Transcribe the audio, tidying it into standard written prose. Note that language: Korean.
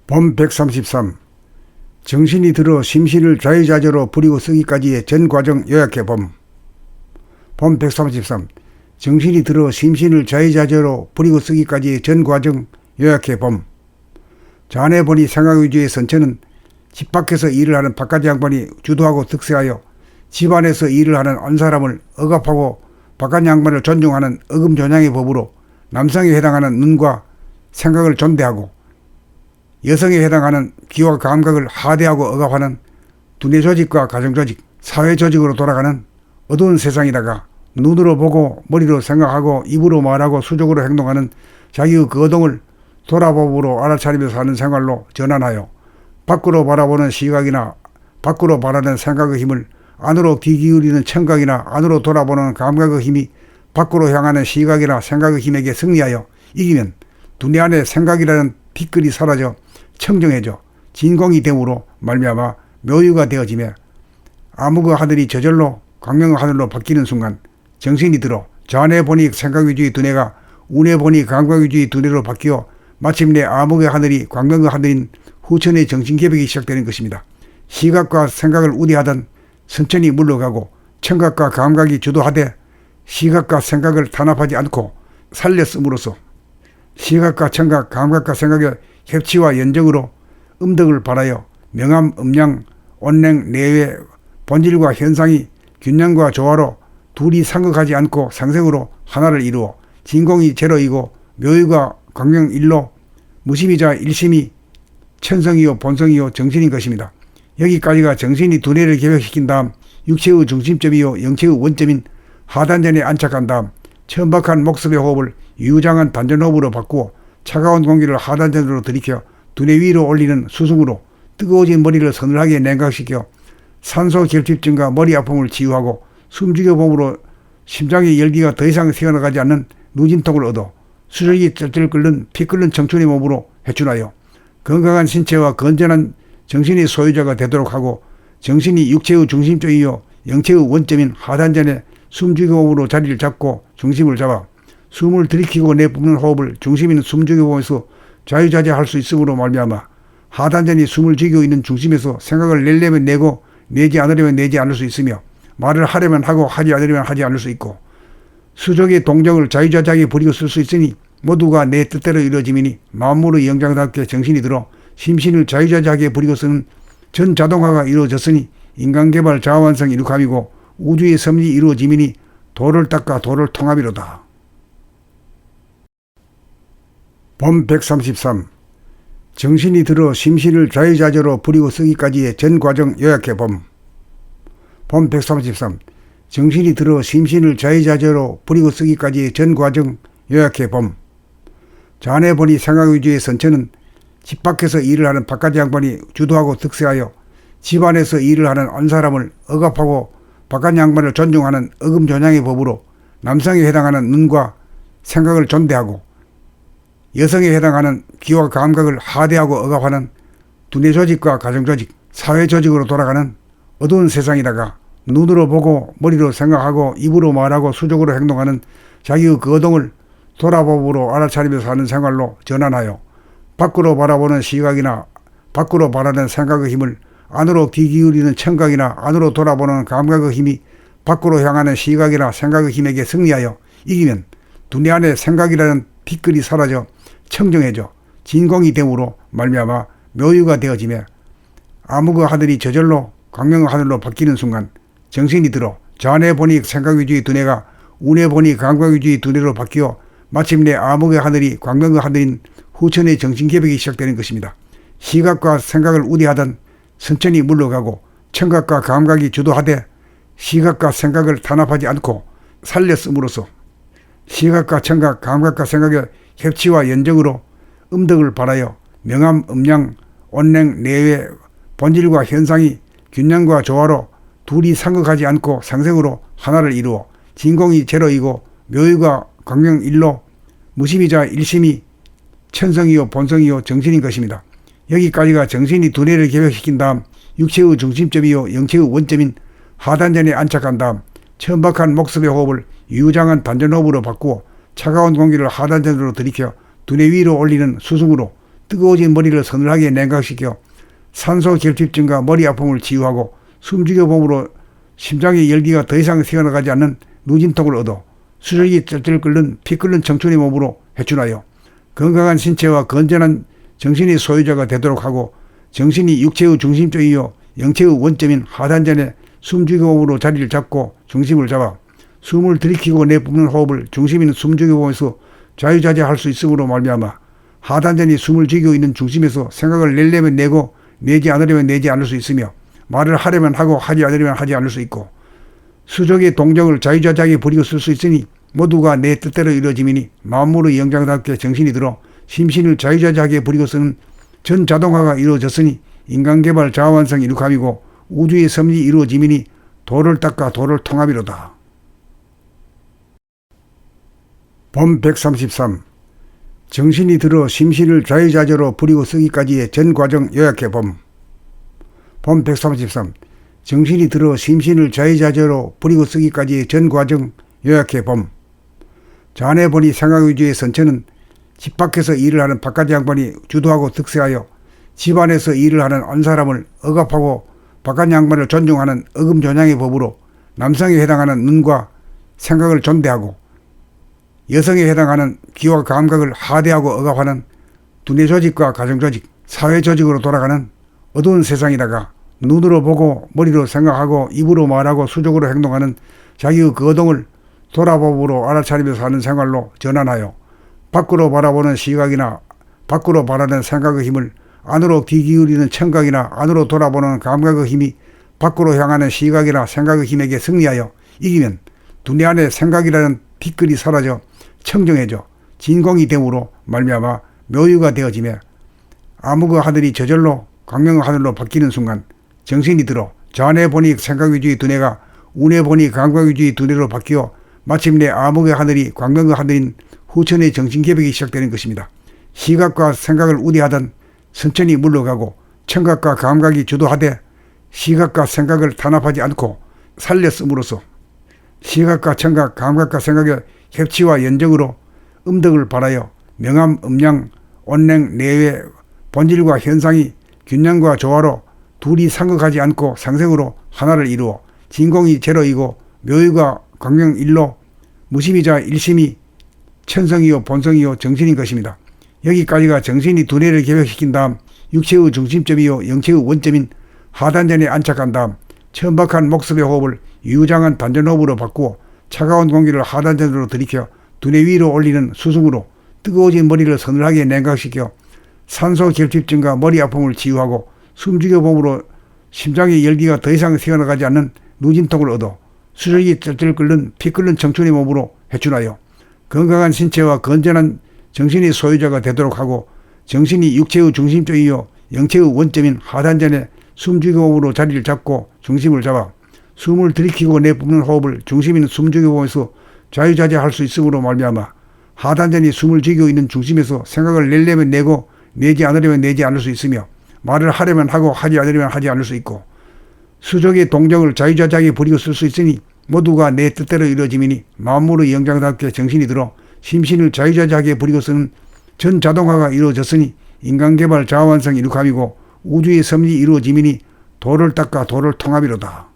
범 133. 정신이 들어 심신을 자유자재로 부리고 쓰기까지의 전 과정 요약해 봄. 범 133. 정신이 들어 심신을 자유자재로 부리고 쓰기까지의 전 과정 요약해 봄. 자네 보니 생각 위주의 선처는 집 밖에서 일을 하는 바깥 양반이 주도하고 득세하여 집 안에서 일을 하는 안 사람을 억압하고 바깥 양반을 존중하는 어금존양의 법으로 남성에 해당하는 눈과 생각을 존대하고 여성에 해당하는 귀와 감각을 하대하고 억압하는 두뇌 조직과 가정 조직, 사회 조직으로 돌아가는 어두운 세상이다가 눈으로 보고 머리로 생각하고 입으로 말하고 수적으로 행동하는 자기의 거동을 도라법으로 알아차리면서 하는 생활로 전환하여 밖으로 바라보는 시각이나 밖으로 바라는 생각의 힘을 안으로 귀 기울이는 청각이나 안으로 돌아보는 감각의 힘이 밖으로 향하는 시각이나 생각의 힘에게 승리하여 이기면 두뇌 안에 생각이라는 핏글이 사라져 청정해져 진공이 됨으로 말미암아 묘유가 되어지며 암흑의 하늘이 저절로 광명의 하늘로 바뀌는 순간 정신이 들어 자네 보니 생각 위주의 두뇌가 운에 보니 감각 위주의 두뇌로 바뀌어 마침내 암흑의 하늘이 광명의 하늘인 후천의 정신개벽이 시작되는 것입니다. 시각과 생각을 우대하던 선천이 물러가고 청각과 감각이 주도하되 시각과 생각을 탄압하지 않고 살렸음으로써 시각과 청각, 감각과 생각의 협치와 연정으로 음덕을 발하여 명암, 음양, 온냉, 내외, 본질과 현상이 균형과 조화로 둘이 상극하지 않고 상생으로 하나를 이루어 진공이 제로이고 묘유가 광명 일로 무심이자 일심이 천성이요 본성이요 정신인 것입니다. 여기까지가 정신이 두뇌를 개벽시킨 다음 육체의 중심점이요 영체의 원점인 하단전에 안착한 다음 천박한 목습의 호흡을 유장한 단전호흡으로 바꾸어 차가운 공기를 하단전으로 들이켜 두뇌 위로 올리는 수승으로 뜨거워진 머리를 서늘하게 냉각시켜 산소 결핍증과 머리 아픔을 치유하고 숨죽여 봄으로 심장의 열기가 더 이상 새어나가지 않는 누진통을 얻어 수력이 쩔쩔 끓는 피 끓는 청춘의 몸으로 회춘하여 건강한 신체와 건전한 정신의 소유자가 되도록 하고 정신이 육체의 중심점이요 영체의 원점인 하단전에 숨죽여 호흡으로 자리를 잡고 중심을 잡아 숨을 들이키고 내뿜는 호흡을 중심인 숨죽여 호흡에서 자유자재할 수 있으므로 말미암아 하단전이 숨을 죽이고 있는 중심에서 생각을 내려면 내고 내지 않으려면 내지 않을 수 있으며 말을 하려면 하고 하지 않으려면 하지 않을 수 있고 수족의 동정을 자유자재하게 부리고 쓸 수 있으니 모두가 내 뜻대로 이루어짐이니 만물의 영장답게 정신이 들어 심신을 자유자재하게 부리고 쓰는 전자동화가 이루어졌으니 인간개발 자아완성 이룩함이고 우주의 섭리 이루어짐이니 도를 닦아 도를 통함이로다. 범 133. 정신이 들어 심신을 자유자재로 부리고 쓰기까지의 전 과정 요약해 봄. 범 133. 정신이 들어 심신을 자유자재로 부리고 쓰기까지의 전 과정 요약해 봄. 자네 보니 생각 위주의 선처는 집 밖에서 일을 하는 바깥 양반이 주도하고 득세하여 집 안에서 일을 하는 안 사람을 억압하고 바깥 양반을 존중하는 어금존양의 법으로 남성에 해당하는 눈과 생각을 존대하고 여성에 해당하는 귀와 감각을 하대하고 억압하는 두뇌 조직과 가정 조직, 사회 조직으로 돌아가는 어두운 세상이다가 눈으로 보고 머리로 생각하고 입으로 말하고 수적으로 행동하는 자기의 거동을 도라법으로 알아차리면서 하는 생활로 전환하여 밖으로 바라보는 시각이나 밖으로 바라는 생각의 힘을 안으로 귀 기울이는 청각이나 안으로 돌아보는 감각의 힘이 밖으로 향하는 시각이나 생각의 힘에게 승리하여 이기면 두뇌 안에 생각이라는 핏글이 사라져 청정해져 진공이 됨으로 말미암아 묘유가 되어지며 암흑의 하늘이 저절로 광명의 하늘로 바뀌는 순간 정신이 들어 자네 보니 생각 위주의 두뇌가 운에 보니 감각 위주의 두뇌로 바뀌어 마침내 암흑의 하늘이 광명의 하늘인 후천의 정신개벽이 시작되는 것입니다. 시각과 생각을 우대하던 선천이 물러가고 청각과 감각이 주도하되 시각과 생각을 탄압하지 않고 살렸음으로써 시각과 청각, 감각과 생각의 협치와 연정으로 음덕을 발하여 명암, 음양, 온냉, 내외, 본질과 현상이 균형과 조화로 둘이 상극하지 않고 상생으로 하나를 이루어 진공이 제로이고 묘유가 광명 일로 무심이자 일심이 천성이요 본성이요 정신인 것입니다. 여기까지가 정신이 두뇌를 개벽시킨 다음 육체의 중심점이요 영체의 원점인 하단전에 안착한 다음 천박한 목습의 호흡을 유장한 단전호흡으로 바꾸어 차가운 공기를 하단전으로 들이켜 두뇌 위로 올리는 수승으로 뜨거워진 머리를 서늘하게 냉각시켜 산소 결핍증과 머리 아픔을 치유하고 숨죽여 봄으로 심장의 열기가 더 이상 새어나가지 않는 누진통을 얻어 수족이 쩔쩔 끓는 피 끓는 청춘의 몸으로 회춘하여 건강한 신체와 건전한 정신의 소유자가 되도록 하고 정신이 육체의 중심점이요 영체의 원점인 하단전에 숨죽여 봄으로 자리를 잡고 중심을 잡아 숨을 들이키고 내뿜는 호흡을 중심인 숨죽여 봄에서 자유자재할 수 있음으로 말미암아 하단전이 숨을 죽이고 있는 중심에서 생각을 내려면 내고 내지 않으려면 내지 않을 수 있으며 말을 하려면 하고 하지 않으려면 하지 않을 수 있고 수족의 동정을 자유자재하게 부리고 쓸 수 있으니 모두가 내 뜻대로 이루어짐이니 만물의 영장답게 정신이 들어 심신을 자유자재하게 부리고 쓰는 전자동화가 이루어졌으니 인간개발 자아완성 이룩함이고 우주의 섭리 이루어짐이니 도를 닦아 도를 통함이로다. 봄 133. 정신이 들어 심신을 자유자재로 부리고 쓰기까지의 전 과정 요약해 봄. 봄 133. 정신이 들어 심신을 자유자재로 부리고 쓰기까지의 전 과정 요약해 봄. 자네 보니 생각 위주의 선처는 집 밖에서 일을 하는 바깥 양반이 주도하고 득세하여 집 안에서 일을 하는 한 사람을 억압하고 바깥 양반을 존중하는 어금존양의 법으로 남성에 해당하는 눈과 생각을 존대하고 여성에 해당하는 귀와 감각을 하대하고 억압하는 두뇌 조직과 가정 조직, 사회 조직으로 돌아가는 어두운 세상이다가 눈으로 보고 머리로 생각하고 입으로 말하고 수족으로 행동하는 자기의 거동을 돌아보므로 알아차리면서 하는 생활로 전환하여 밖으로 바라보는 시각이나 밖으로 바라는 생각의 힘을 안으로 귀 기울이는 청각이나 안으로 돌아보는 감각의 힘이 밖으로 향하는 시각이나 생각의 힘에게 승리하여 이기면 두뇌 안에 생각이라는 빛글이 사라져 청정해져 진공이 됨으로 말미암아 묘유가 되어지며 암흑의 하늘이 저절로 광명의 하늘로 바뀌는 순간 정신이 들어 자네 보니 생각 위주의 두뇌가 운에 보니 감각 위주의 두뇌로 바뀌어 마침내 암흑의 하늘이 광명의 하늘인 후천의 정신개벽이 시작되는 것입니다. 시각과 생각을 우대하던 선천이 물러가고 청각과 감각이 주도하되 시각과 생각을 탄압하지 않고 살렸음으로써 시각과 청각, 감각과 생각의 협치와 연정으로 음덕을 발하여 명암, 음양, 온냉, 내외, 본질과 현상이 균형과 조화로 둘이 상극하지 않고 상생으로 하나를 이루어 진공이 제로이고 묘유가 광명 일로 무심이자 일심이 천성이요 본성이요 정신인 것입니다. 여기까지가 정신이 두뇌를 개벽시킨 다음 육체의 중심점이요 영체의 원점인 하단전에 안착한 다음 천박한 목습의 호흡을 유장한 단전호흡으로 바꾸어 차가운 공기를 하단전으로 들이켜 두뇌 위로 올리는 수승으로 뜨거워진 머리를 서늘하게 냉각시켜 산소 결핍증과 머리 아픔을 치유하고 숨죽여 봄으로 심장의 열기가 더 이상 새어나가지 않는 누진통을 얻어 수족이 쩔쩔 끓는 피 끓는 청춘의 몸으로 회춘하여 건강한 신체와 건전한 정신의 소유자가 되도록 하고 정신이 육체의 중심점이요 영체의 원점인 하단전에 숨죽여 봄으로 자리를 잡고 중심을 잡아 숨을 들이키고 내뿜는 호흡을 중심인 숨죽여 봄에서 자유자재할 수 있음으로 말미암아 하단전이 숨을 죽이고 있는 중심에서 생각을 내려면 내고 내지 않으려면 내지 않을 수 있으며 말을 하려면 하고 하지 않으려면 하지 않을 수 있고 수족의 동정을 자유자재하게 부리고 쓸 수 있으니 모두가 내 뜻대로 이루어짐이니 만물의 영장답게 정신이 들어 심신을 자유자재하게 부리고 쓰는 전자동화가 이루어졌으니 인간개발 자아완성 이룩함이고 우주의 섭리 이루어짐이니 도를 닦아 도를 통함이로다.